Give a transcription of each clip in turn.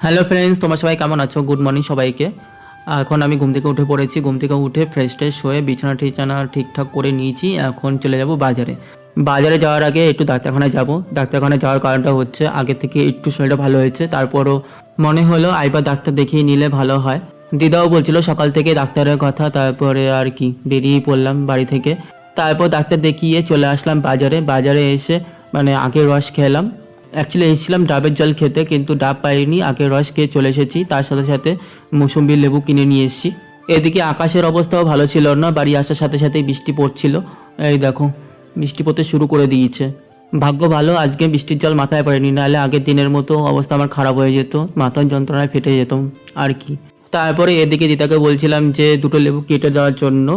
Hello friends, তোমরা সবাই কেমন আছো? গুড মর্নিং সবাইকে। এখন আমি ঘুম থেকে উঠে পড়েছি। ঘুম থেকে উঠে ফ্রেশ ট্রেশ হয়ে বিছানা টিছানা ঠিকঠাক করে নিয়েছি। এখন চলে যাব বাজারে। বাজারে যাওয়ার আগে একটু ডাক্তারখানায় যাব। ডাক্তারখানায় যাওয়ার কারণটা হচ্ছে আগে থেকে একটু শরীরটা ভালো হয়েছে, তারপরও মনে হলো আইবার ডাক্তার দেখিয়ে নিলে ভালো হয়। দিদাও বলছিল সকাল থেকে ডাক্তারের কথা, তারপরে আর কি বেরিয়েই পড়লাম বাড়ি থেকে। তারপর ডাক্তার দেখিয়ে চলে আসলাম বাজারে। বাজারে এসে আগের রস খেলাম। অ্যাকচুয়ালি এসেছিলাম ডাবের জল খেতে, কিন্তু ডাব পাইনি, আগের রস খেয়ে চলে এসেছি। তার সাথে সাথে মৌসুম্বি লেবু কিনে নিয়ে এসেছি। এদিকে আকাশের অবস্থাও ভালো ছিল না, বাড়ি আসার সাথে সাথেই বৃষ্টি পড়ছিল। এই দেখো, বৃষ্টি পড়তে শুরু করে দিয়েছে। ভাগ্য ভালো আজকে বৃষ্টির জল মাথায় পড়েনি, নাহলে আগের দিনের মতো অবস্থা আমার খারাপ হয়ে যেত, মাথার যন্ত্রণায় ফেটে যেতাম আর কি। তারপরে এদিকে দিদাকে বলছিলাম যে দুটো লেবু কেটে দেওয়ার জন্য।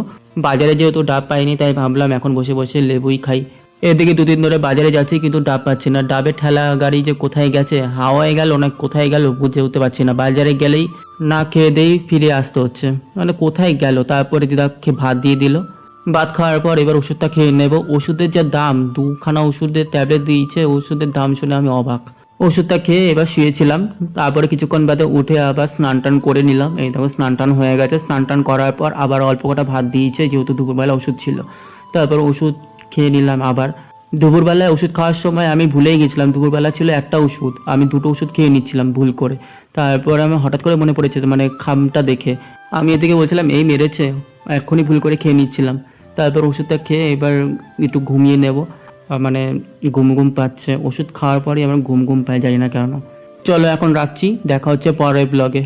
বাজারে যেহেতু ডাব পাইনি, তাই ভাবলাম এখন বসে বসে লেবুই খাই। এদিকে দুদিন ধরে বাজারে যাচ্ছি, কিন্তু ডাব পাচ্ছি না। ডাবের ঠেলা গাড়ি যে কোথায় গেছে, হাওয়ায় গেল না কোথায় গেল বুঝে উঠতে পারছি না। বাজারে গেলেই না খেয়ে দেই ফিরে আসতে হচ্ছে, কোথায় গেল। তারপরে দিদাকে ভাত দিয়ে দিল। ভাত খাওয়ার পর এবার ওষুধটা খেয়ে নেব। ওষুধের যা দাম, দুখানা ওষুধের ট্যাবলেট দিয়েছে, ওষুধের দাম শুনে আমি অবাক। ওষুধটা খেয়ে এবার শুয়েছিলাম। তারপরে কিছুক্ষণ বাদে উঠে আবার স্নান টান করে নিলাম। এই দেখো স্নান টান হয়ে গেছে। স্নান টান করার পর আবার অল্প কটা ভাত দিয়েছে, যেহেতু দুপুরবেলা ওষুধ ছিল। তারপর ওষুধ খেয়ে নিলাম আবার। দুপুরবেলায় ওষুধ খাওয়ার সময় আমি ভুলেই গেছিলাম, দুপুরবেলা ছিল একটা ওষুধ, আমি দুটো ওষুধ খেয়ে নিচ্ছিলাম ভুল করে। তারপর আমার হঠাৎ করে মনে পড়েছে, খামটা দেখে আমি এদিকে বলছিলাম এই মেরেছে, এক্ষুনি ভুল করে খেয়ে নিচ্ছিলাম। তারপর ওষুধটা খেয়ে এবার একটু ঘুমিয়ে নেব। মানে ঘুম ঘুম পাচ্ছে, ওষুধ খাওয়ার পরেই আমার ঘুম ঘুম পায়, জানি না কেন। চলো এখন রাখছি, দেখা হচ্ছে পরের ব্লগে।